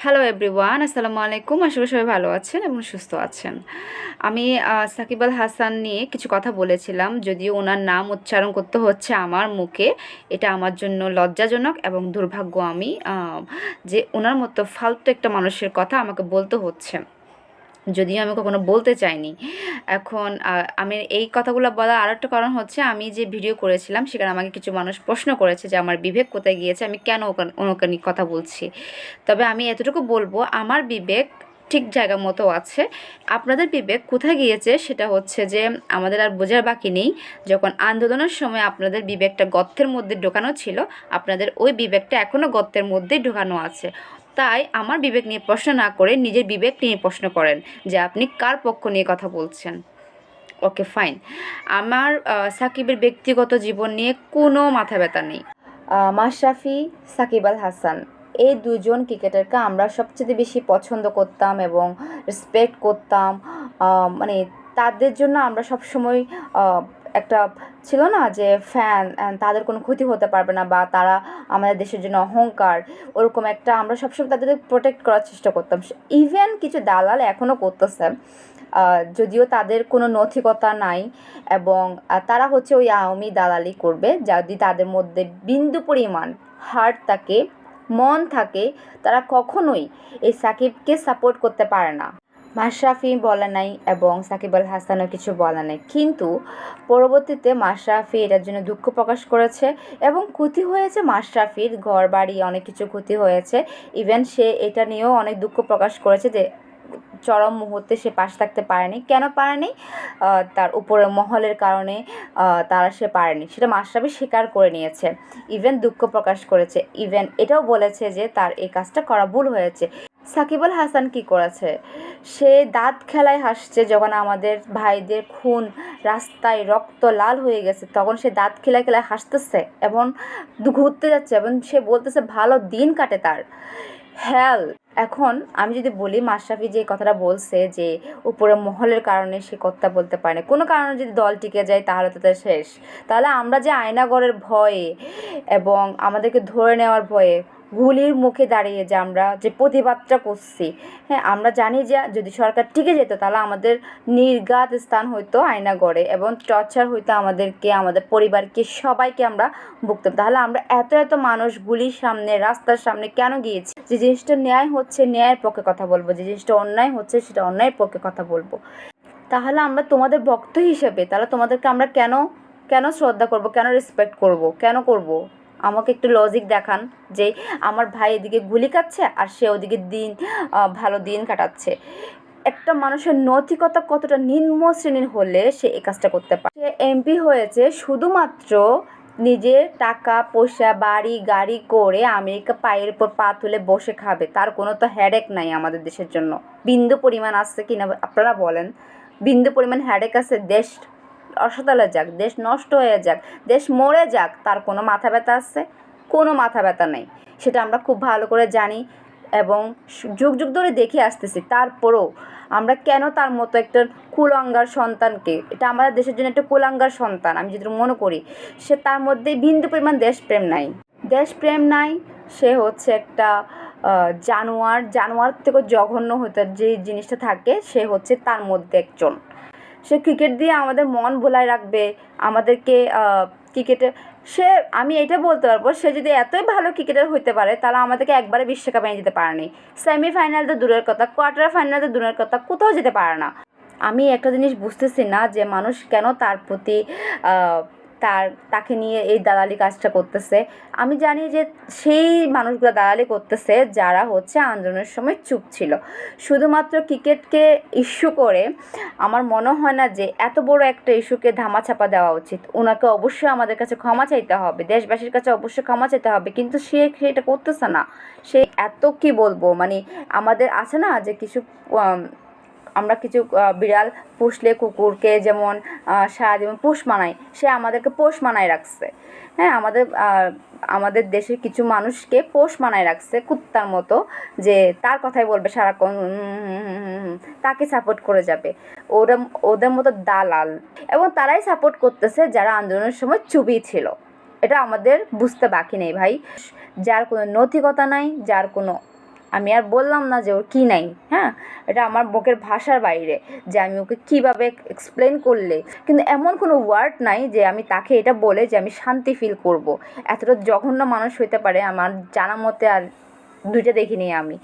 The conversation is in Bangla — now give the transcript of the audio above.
হ্যালো এভরিওয়ান, আসসালামু আলাইকুম। আশা করি সবাই ভালো আছেন এবং সুস্থ আছেন। আমি সাকিব আল হাসান নিয়ে কিছু কথা বলেছিলাম, যদিও ওনার নাম উচ্চারণ করতে হচ্ছে আমার মুখে। এটা আমার জন্য লজ্জাজনক এবং দুর্ভাগ্য আমি যে ওনার মতো ফালতু একটা মানুষের কথা আমাকে বলতে হচ্ছে, যদিও আমি কখনো বলতে চাইনি। এখন আমি এই কথাগুলো বলার আর একটা কারণ হচ্ছে, আমি যে ভিডিও করেছিলাম সেখানে আমাকে কিছু মানুষ প্রশ্ন করেছে যে আমার বিবেক কোথায় গিয়েছে, আমি কেন ওনাকে নিয়ে কথা বলছি। তবে আমি এতটুকু বলবো, আমার বিবেক ঠিক জায়গা মতো আছে। আপনাদের বিবেক কোথায় গিয়েছে সেটা হচ্ছে যে আমাদের আর বোঝার বাকি নেই। যখন আন্দোলনের সময় আপনাদের বিবেকটা গর্তের মধ্যে ঢোকানো ছিল, আপনাদের ওই বিবেকটা এখনও গর্তের মধ্যেই ঢোকানো আছে। তাই আমার বিবেক নিয়ে প্রশ্ন না করে নিজের বিবেক নিয়ে প্রশ্ন করেন যে আপনি কার পক্ষ নিয়ে কথা বলছেন। ওকে, ফাইন। আমার সাকিবের ব্যক্তিগত জীবন নিয়ে কোনো মাথা ব্যথা নেই। মাশরাফি, সাকিব আল হাসান, এই দুজন ক্রিকেটারকে আমরা সবচেয়ে বেশি পছন্দ করতাম এবং রেসপেক্ট করতাম। মানে তাদের জন্য আমরা সবসময় একটা ছিল না যে ফ্যান, তাদের কোনো ক্ষতি হতে পারবে না বা তারা আমাদের দেশের জন্য অহংকার, ওরকম একটা আমরা সবসময় তাদের প্রোটেক্ট করার চেষ্টা করতাম। ইভেন কিছু দালাল এখনও করতেছে, যদিও তাদের কোনো নৈতিকতা নাই এবং তারা হচ্ছে ওই আওয়ামী দালালি করবে। যদি তাদের মধ্যে বিন্দু পরিমাণ হার্ট থাকে, মন থাকে, তারা কখনোই এই সাকিবকে সাপোর্ট করতে পারে না। মাশরাফি বলে নাই এবং সাকিব আল হাসানও কিছু বলে নাই, কিন্তু পরবর্তীতে মাশরাফি এটার জন্য দুঃখ প্রকাশ করেছে এবং ক্ষতি হয়েছে মাশরাফির ঘর বাড়ি, অনেক কিছু ক্ষতি হয়েছে। ইভেন সে এটা নিয়েও অনেক দুঃখ প্রকাশ করেছে যে চরম মুহূর্তে সে পাশে থাকতে পারেনি। কেন পারেনি? তার উপরের মহলের কারণে সে পারেনি, সেটা মাশরাফি স্বীকার করে নিয়েছে। ইভেন দুঃখ প্রকাশ করেছে, ইভেন এটাও বলেছে যে তার এই কাজটা করা ভুল হয়েছে। সাকিব আল হাসান কী করেছে? সে দাঁত খেলায় হাসছে যখন আমাদের ভাইদের খুন, রাস্তায় রক্ত লাল হয়ে গেছে, তখন সে দাঁত খেলায় খেলায় হাসতেছে এবং ঘুরতে যাচ্ছে এবং সে বলতেছে ভালো দিন কাটে তার। হ্যাল, এখন আমি যদি বলি মাশরাফি যে কথাটা বলছে যে উপরে মহলের কারণে সে কথা বলতে পারে না, কোনো কারণে যদি দল টিকে যায় তাহলে তো তার শেষ। তাহলে আমরা যে আয়নাগরের ভয়ে এবং আমাদেরকে ধরে নেওয়ার ভয়ে গুলির মুখে দাঁড়িয়ে যে আমরা যে প্রতিবাদটা করছি, হ্যাঁ, আমরা জানি যে যদি সরকার টিকে যেত তাহলে আমাদের নির্ঘাত স্থান হইতো আয়নাগরে এবং টর্চার হইতো আমাদেরকে, আমাদের পরিবারকে, সবাইকে আমরা ভুগতাম। তাহলে আমরা এত এত মানুষ গুলির সামনে, রাস্তার সামনে কেন গিয়েছি? যে জিনিসটা ন্যায় হচ্ছে ন্যায়ের পক্ষে কথা বলবো, যে জিনিসটা অন্যায় হচ্ছে সেটা অন্যায়ের পক্ষে কথা বলবো। তাহলে আমরা তোমাদের ভক্ত হিসেবে তাহলে তোমাদেরকে আমরা কেন কেন শ্রদ্ধা করব, কেন রেসপেক্ট করব, কেন করব? আমাকে একটু লজিক দেখান যে আমার ভাই এদিকে গুলি খাচ্ছে আর সে ওদিকে ভালো দিন কাটাচ্ছে। একটা মানুষের নৈতিকতা কতটা নিম্ন শ্রেণীর হলে সে এই কাজটা করতে পারে? সে এমপি হয়েছে শুধুমাত্র নিজের টাকা পয়সা, বাড়ি গাড়ি করে আমেরিকা পায়ের উপর পা তুলে বসে খাবে। তার কোনো তো হেডেক নাই আমাদের দেশের জন্য। বিন্দু পরিমাণ আছে কিনা আপনারা বলেন? বিন্দু পরিমাণ হেডেক আছে? দেশ অসতলে যাক, দেশ নষ্ট হয়ে যাক, দেশ মরে যাক, তার কোনো মাথা ব্যথা আছে? কোনো মাথা ব্যথা নেই। সেটা আমরা খুব ভালো করে জানি এবং যুগ যুগ ধরে দেখে আসতেছি। তারপরেও আমরা কেন তার মতো একটা কুলাঙ্গার সন্তানকে, এটা আমাদের দেশের জন্য একটা কুলাঙ্গার সন্তান আমি যদি মনে করি, সে তার মধ্যে বিন্দু পরিমাণ দেশপ্রেম নাই। দেশপ্রেম নাই, সে হচ্ছে একটা জানোয়ার। জানোয়ার থেকেও জঘন্য হতে যে জিনিসটা থাকে, সে হচ্ছে তার মধ্যে একজন। সে ক্রিকেট দিয়ে আমাদের মন ভোলায় রাখবে, আমাদেরকে ক্রিকেটে সে, আমি এটা বলতে পারবো, সে যদি এতই ভালো ক্রিকেটার হইতে পারে তাহলে আমাদেরকে একবারে বিশ্বকাপ এনে দিতে পারেনি। সেমিফাইনাল তো দূরের কথা, কোয়ার্টার ফাইনাল তো দূরের কথা, কোথাও যেতে পারে না। আমি একটা জিনিস বুঝতেছি না যে মানুষ কেন তার প্রতি তাকে নিয়ে এই দালালি কাজটা করতেছে। আমি জানি যে সেই মানুষগুলো দালালি করতেছে যারা হচ্ছে আন্দোলনের সময় চুপ ছিল। শুধুমাত্র ক্রিকেটকে ইস্যু করে আমার মনে হয় না যে এত বড় একটা ইস্যুকে ধামাচাপা দেওয়া উচিত। ওনাকে অবশ্যই আমাদের কাছে ক্ষমা চাইতে হবে, দেশবাসীর কাছে অবশ্যই ক্ষমা চাইতে হবে, কিন্তু সেটা করতেছে না। সে এত কি বলবো, মানে আমাদের আছে না যে কিছু আমরা কিছু বিড়াল পুষলে কুকুরকে যেমন সারাজীবন পোষ মানায়, সে আমাদেরকে পোষ মানায় রাখছে। হ্যাঁ, আমাদের দেশের কিছু মানুষকে পোষ মানায় রাখছে কুত্তার মতো, যে তার কথাই বলবে সারাক্ষণ, তাকে সাপোর্ট করে যাবে। ওরা ওদের মতো দালাল, এবং তারাই সাপোর্ট করতেছে যারা আন্দোলনের সময় চুপই ছিল। এটা আমাদের বুঝতে বাকি নেই ভাই। যার কোনো নৈতিকতা নাই, যার কোনো আমি আর বললাম না যে ওর কী নাই, হ্যাঁ, এটা আমার মুখের ভাষার বাইরে যে আমি ওকে কীভাবে এক্সপ্লেন করলে, কিন্তু এমন কোনো ওয়ার্ড নাই যে আমি তাকে এটা বলে যে আমি শান্তি ফিল করব। এতটা জঘন্য মানুষ হইতে পারে আমার জানা মতে আর দুইটা দেখিনি আমি।